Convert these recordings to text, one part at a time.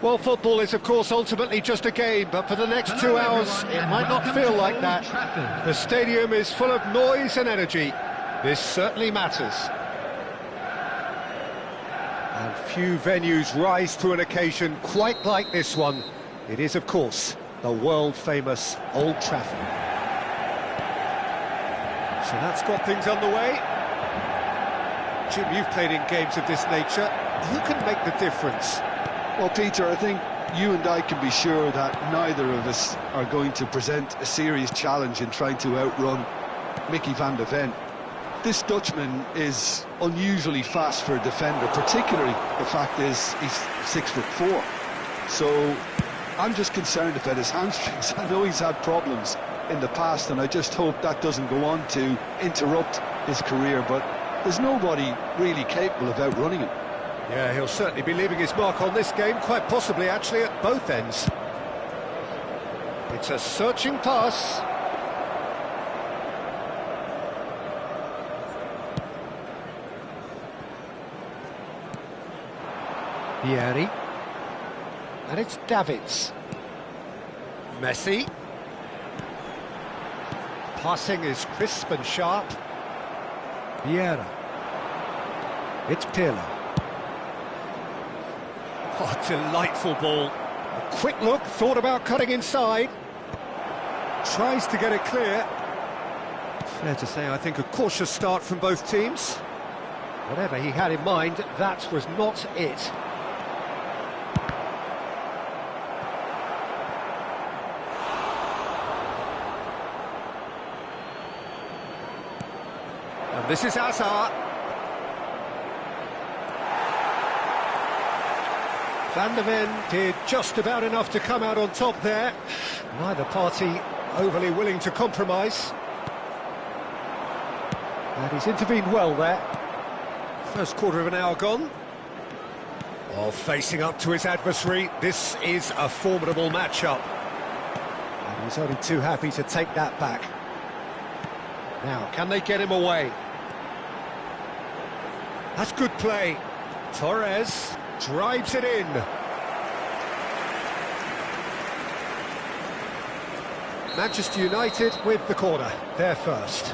Well, football is, of course, ultimately just a game, but for the next 2 hours, it might not feel like that. The stadium is full of noise and energy. This certainly matters. And few venues rise to an occasion quite like this one. It is, of course, the world-famous Old Trafford. So that's got things underway. Jim, you've played in games of this nature. Who can make the difference? Well, Peter, I think you and I can be sure that neither of us are going to present a serious challenge in trying to outrun Mickey van de Ven. This Dutchman is unusually fast for a defender, particularly the fact is he's 6'4". So I'm just concerned about his hamstrings. I know he's had problems in the past, and I just hope that doesn't go on to interrupt his career, but there's nobody really capable of outrunning him. Yeah, he'll certainly be leaving his mark on this game, quite possibly actually at both ends. It's a searching pass. Vieri. And it's Davids. Messi. Passing is crisp and sharp. Vieira. It's Pirlo. Oh, delightful ball. A quick look, thought about cutting inside. Tries to get it clear. Fair to say, I think a cautious start from both teams. Whatever he had in mind, that was not it. And this is Hazard. Van de Ven did just about enough to come out on top there. Neither party overly willing to compromise. And he's intervened well there. First quarter of an hour gone. While facing up to his adversary, this is a formidable matchup. And he's only too happy to take that back. Now, can they get him away? That's good play. Torres drives it in. Manchester United with the corner, they're first.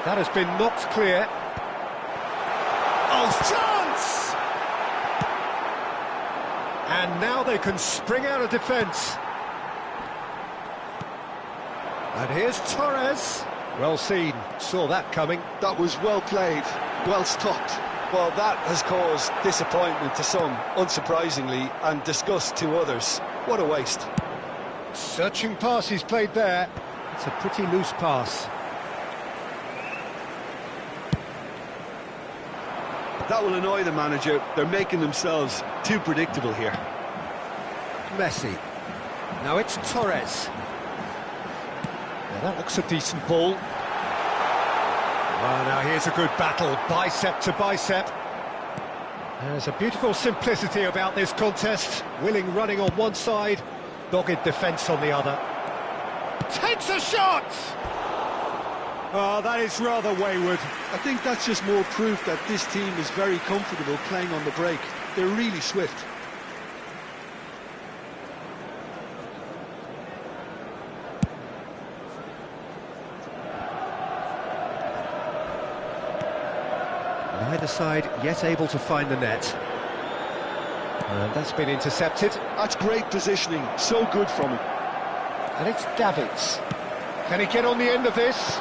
That has been knocked clear. Oh, chance! And now they can spring out of defence. And here's Torres. Well seen, saw that coming. That was well played, well stopped. Well, that has caused disappointment to some, unsurprisingly, and disgust to others. What a waste. Searching pass he's played there. It's a pretty loose pass. That will annoy the manager. They're making themselves too predictable here. Messi. Now it's Torres. Now that looks a decent ball. Oh, now here's a good battle, bicep to bicep. There's a beautiful simplicity about this contest. Willing running on one side, dogged defence on the other. Takes a shot! Oh, that is rather wayward. I think that's just more proof that this team is very comfortable playing on the break. They're really swift. Neither side yet able to find the net. And that's been intercepted. That's great positioning, so good from him. And it's Davids. Can he get on the end of this?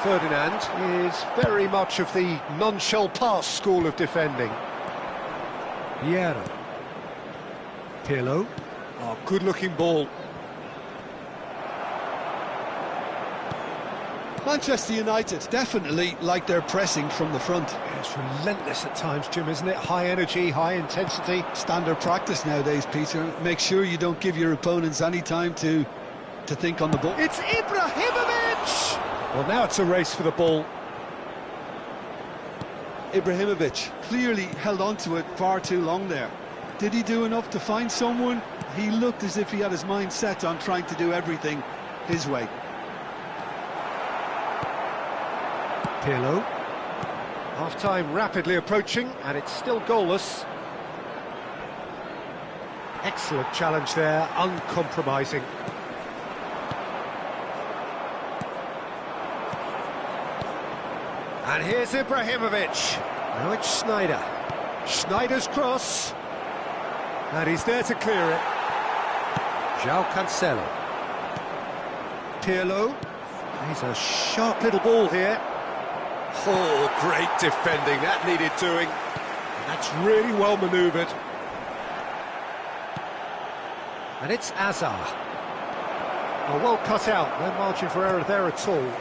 Ferdinand is very much of the none-shall-pass school of defending. Vieira. Pirlo. Oh, good-looking ball. Manchester United definitely like their pressing from the front. Yeah, it's relentless at times, Jim, isn't it? High energy, high intensity. Standard practice nowadays, Peter. Make sure you don't give your opponents any time to think on the ball. It's Ibrahimovic! Well, now it's a race for the ball. Ibrahimovic clearly held on to it far too long there. Did he do enough to find someone? He looked as if he had his mind set on trying to do everything his way. Pirlo. Half-time rapidly approaching, and it's still goalless. Excellent challenge there, uncompromising. And here's Ibrahimovic. Now it's Schneider. Schneider's cross. And he's there to clear it. João Cancelo. Pirlo. He's a sharp little ball here. Oh, great defending. That needed doing. That's really well manoeuvred. And it's Azar. Oh, well cut out. No margin for error there at all.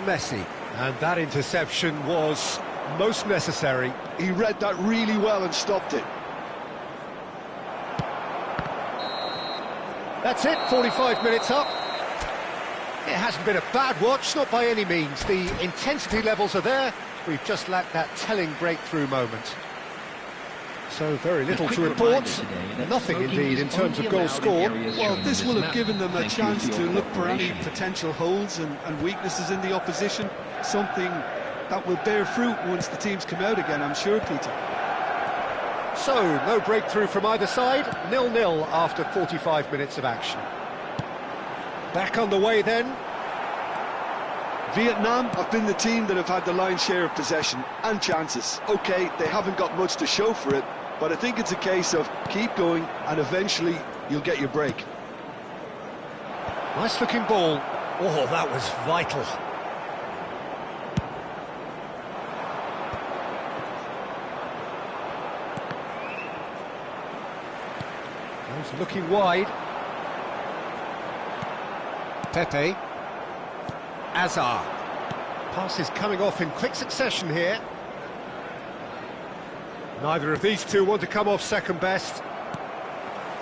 Messi. And that interception was most necessary. He read that really well and stopped it. That's it, 45 minutes up. It hasn't been a bad watch, not by any means. The intensity levels are there. We've just lacked that telling breakthrough moment. So very little to report. Nothing indeed in terms of goals scored. Well, this will have given them a chance to look for any potential holes and weaknesses in the opposition. Something that will bear fruit once the teams come out again, I'm sure, Peter. So, no breakthrough from either side. 0-0 after 45 minutes of action. Back on the way then. Vietnam have been the team that have had the lion's share of possession and chances. OK, they haven't got much to show for it, but I think it's a case of keep going and eventually you'll get your break. Nice looking ball. Oh, that was vital. He's looking wide. Pepe. Azar. Passes coming off in quick succession here. Neither of these two want to come off second best.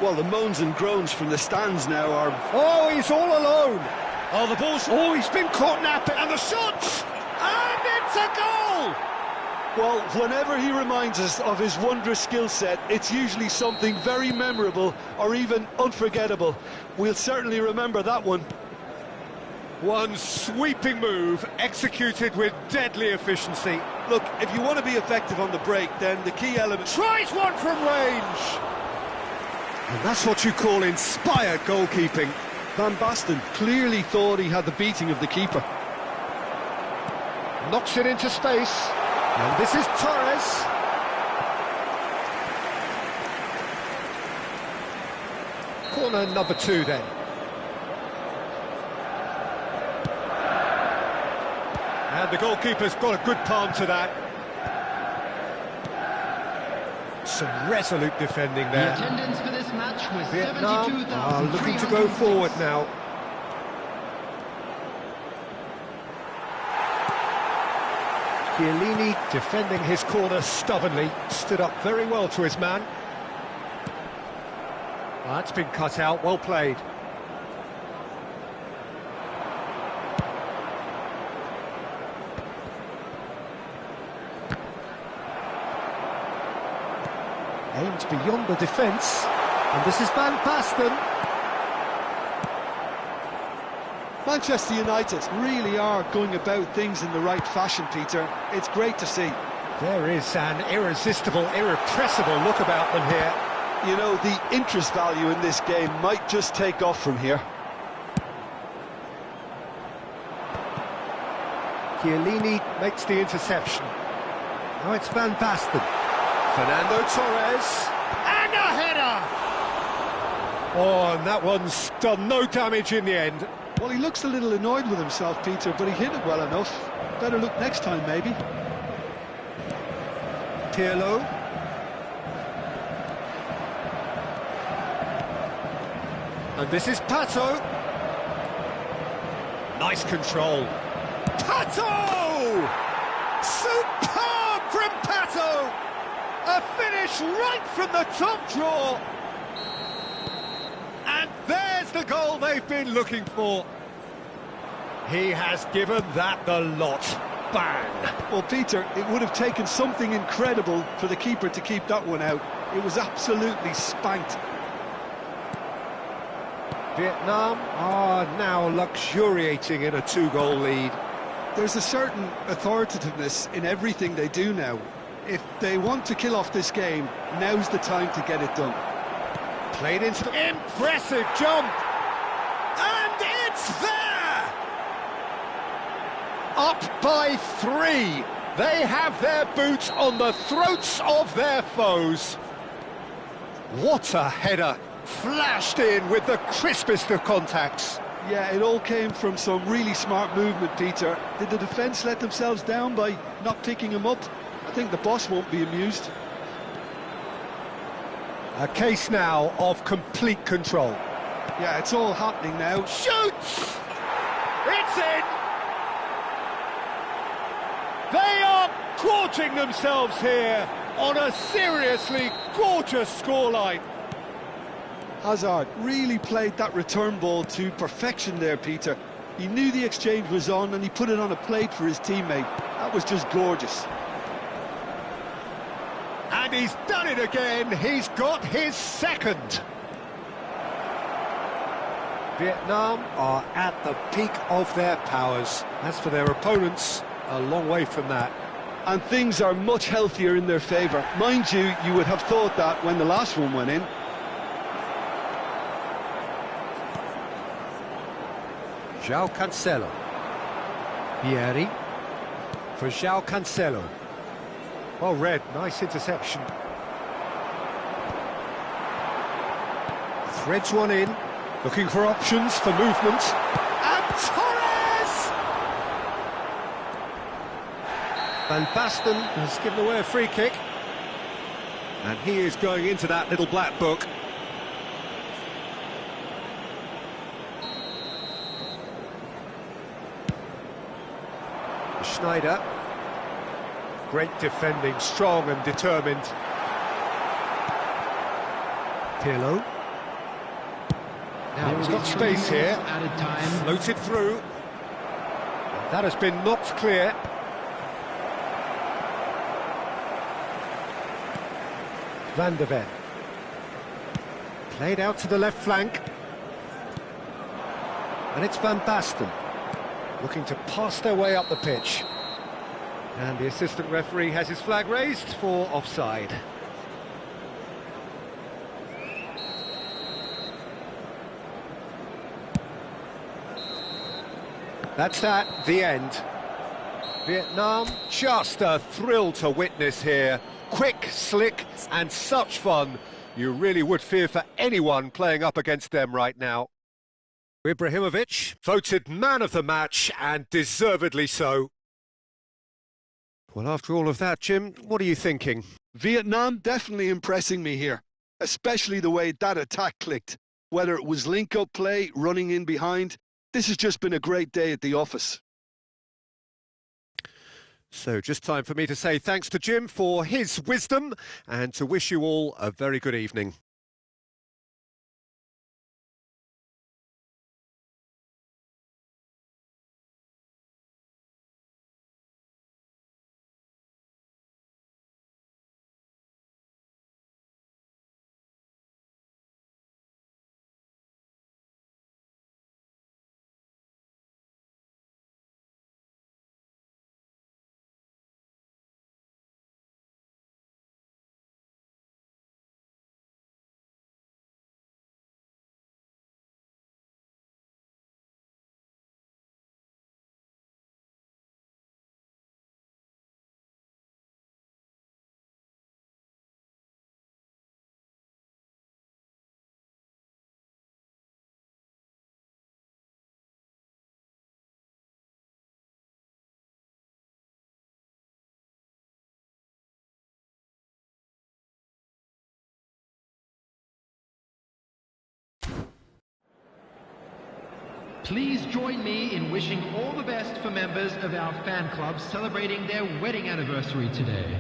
Well, the moans and groans from the stands now are... Oh, he's all alone. Oh, the ball's... Oh, he's been caught napping. And the shot! And it's a goal! Well, whenever he reminds us of his wondrous skill set, it's usually something very memorable or even unforgettable. We'll certainly remember that one. One sweeping move, executed with deadly efficiency. Look, if you want to be effective on the break, then the key element... Tries one from range! And that's what you call inspired goalkeeping. Van Basten clearly thought he had the beating of the keeper. Knocks it into space. And this is Torres. Corner number 2 then. And the goalkeeper's got a good palm to that. Some resolute defending there. The attendance for this match was Vietnam are looking to go forward now. Chiellini defending his corner stubbornly, stood up very well to his man. Well, that's been cut out, well played. Aimed beyond the defence, and this is Van Basten. Manchester United really are going about things in the right fashion, Peter. It's great to see. There is an irresistible, irrepressible look about them here. You know, the interest value in this game might just take off from here. Chiellini makes the interception. Now it's Van Basten. Fernando Torres. And a header! Oh, and that one's done no damage in the end. Well, he looks a little annoyed with himself, Peter, but he hit it well enough. Better look next time, maybe. Pirlo. And this is Pato. Nice control. Pato! Superb from Pato! A finish right from the top draw. And there's the goal they've been looking for. He has given that the lot. Bang! Well, Peter, it would have taken something incredible for the keeper to keep that one out. It was absolutely spanked. Vietnam are now luxuriating in a 2-goal lead. There's a certain authoritativeness in everything they do now. If they want to kill off this game, now's the time to get it done. Played into the impressive jump, and it's there! Up by 3. They have their boots on the throats of their foes. What a header! Flashed in with the crispest of contacts. Yeah, it all came from some really smart movement, Peter. Did the defence let themselves down by not picking him up? I think the boss won't be amused. A case now of complete control. Yeah, it's all happening now. Shoots! It's in! They are gorging themselves here on a seriously gorgeous scoreline. Hazard really played that return ball to perfection there, Peter. He knew the exchange was on and he put it on a plate for his teammate. That was just gorgeous. And he's done it again. He's got his second. Vietnam are at the peak of their powers. As for their opponents, a long way from that. And things are much healthier in their favour. Mind you, you would have thought that when the last one went in. João Cancelo. Vieri for João Cancelo. Well read, nice interception. Threads one in, looking for options for movement. And Torres! Van Basten has given away a free kick. And he is going into that little black book. Schneider. Great defending, strong and determined. Pirlo. Now he's got space here. Floated through. And that has been knocked clear. Van der Ven. Played out to the left flank. And it's Van Basten. Looking to pass their way up the pitch. And the assistant referee has his flag raised for offside. That's that, the end. Vietnam, just a thrill to witness here. Quick, slick, and such fun. You really would fear for anyone playing up against them right now. Ibrahimovic, voted man of the match, and deservedly so. Well, after all of that, Jim, what are you thinking? Vietnam definitely impressing me here, especially the way that attack clicked. Whether it was link-up play, running in behind, this has just been a great day at the office. So just time for me to say thanks to Jim for his wisdom and to wish you all a very good evening. Please join me in wishing all the best for members of our fan club celebrating their wedding anniversary today.